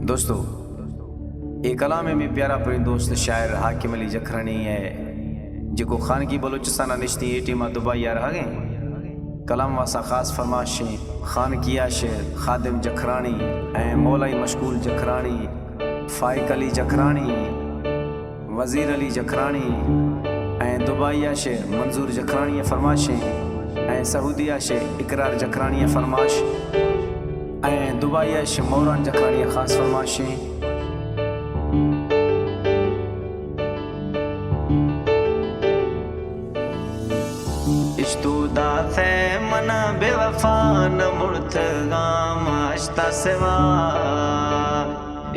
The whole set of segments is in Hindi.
दोस्तों, एक कलाम में प्यारा परी दोस्त शायर हाकिम अली जखरानी है जो खान की बलोचिस्तान निश्ती एटीमा दुबई यार हागे कलाम वासा खास फरमाशें खान किया शेर खादिम जखरानी मौलाई मशकूल जखरानी फाइक अली जखरानी वज़ीर अली जखरानी दुबई शेर मंजूर जखरानी फरमाशें सऊदिया शेर इकरार जखरानी फरमाश दुबई शेर मौरान जखरानी खास फरमाशें इश्तुदा थे मना बेवफा न मुर्तगाम आश्ता सिवा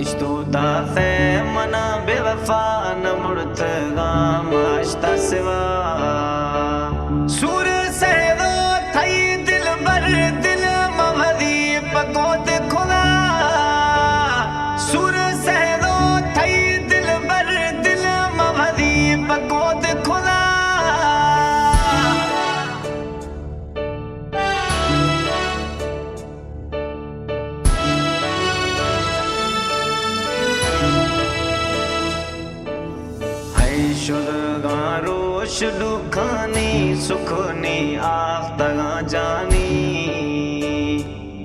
इश्तुदा थे मना बेवफा न मुर्तगाम आश्ता सिवा सूर से दो थई दिल बर दिल मवदी पकोत खुदा सूर से दो थई दिल बर दिल मवदी पकोत खुदा रोश दुखानी सुखनी आख्तगा जानी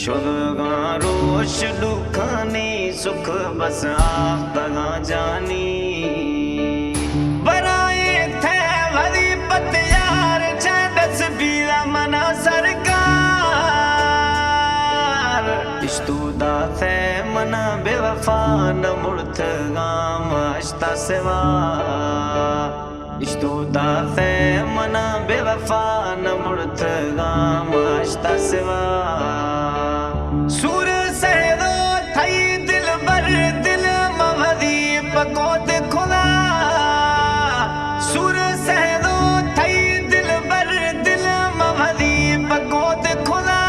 शुदगा रोश दुखानी सुख बस आख्तगा जानी बराए थे भरी पतयार छदस बीरा मना सरकार इश्तुदा थे मना बेवफा न मुर्तगाम आश्ता सिवा इश्तुदा थे मना बेवफा न मुर्तगाम आश्ता सिवा सूर से दो थई दिल बर दिल मवदी पकोत खुदा सूर से दो थई दिल बर दिल मवदी पकोत खुदा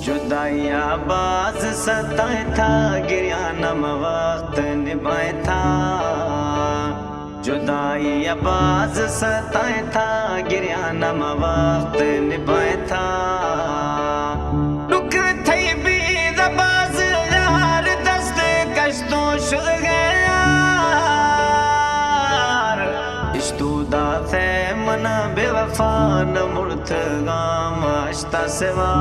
जुदाइया बाज सताए था गिरिया नम वक्त निभाए था जुदाइया बाज सताए था गिरिया नम वक्त निभाए था दुख थई भी दबाज यार दस्त कश्तों शुद गया इश्तुदा थे मना बेवफा न मुर्तगाम आश्ता सिवा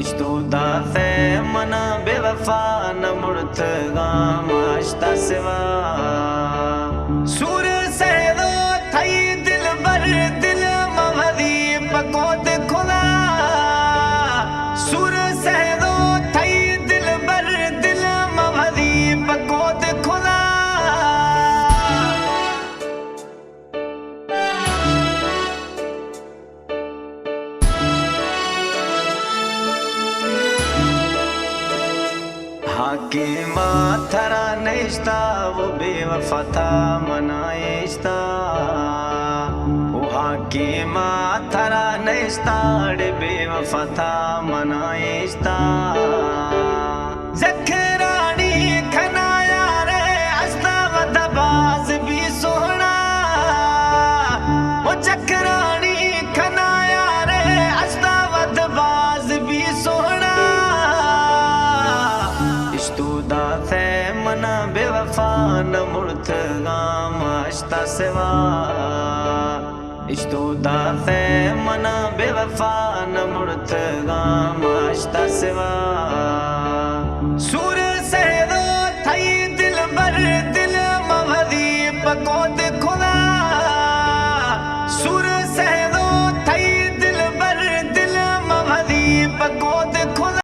इश्तुदा थे मना बेवफा न मुर्तगाम आश्ता सिवा सूर से दो थई दिल बर दिल मवदी पकोत खुदा सूर से दो थई दिल बर दिल मवदी पकोत खुदा हाकिमा थरा नेश्ता वो बेवफा था मनाएश्ता वो हाकिमा थरा नेश्ता बेवफा था मनाएश्ता जखरानी खनाया रे हस्ता वदबाज भी सोहना वो जखरानी खनाया रे हस्ता वदबाज भी सोहना इश्तुदा थे मना बेवफा न मुर्तगाम आश्ता सिवा इश्तुदा थे मना बेवफा न मुर्तगाम आश्ता सिवा सूर से दो थई दिल बर दिल मवदी पको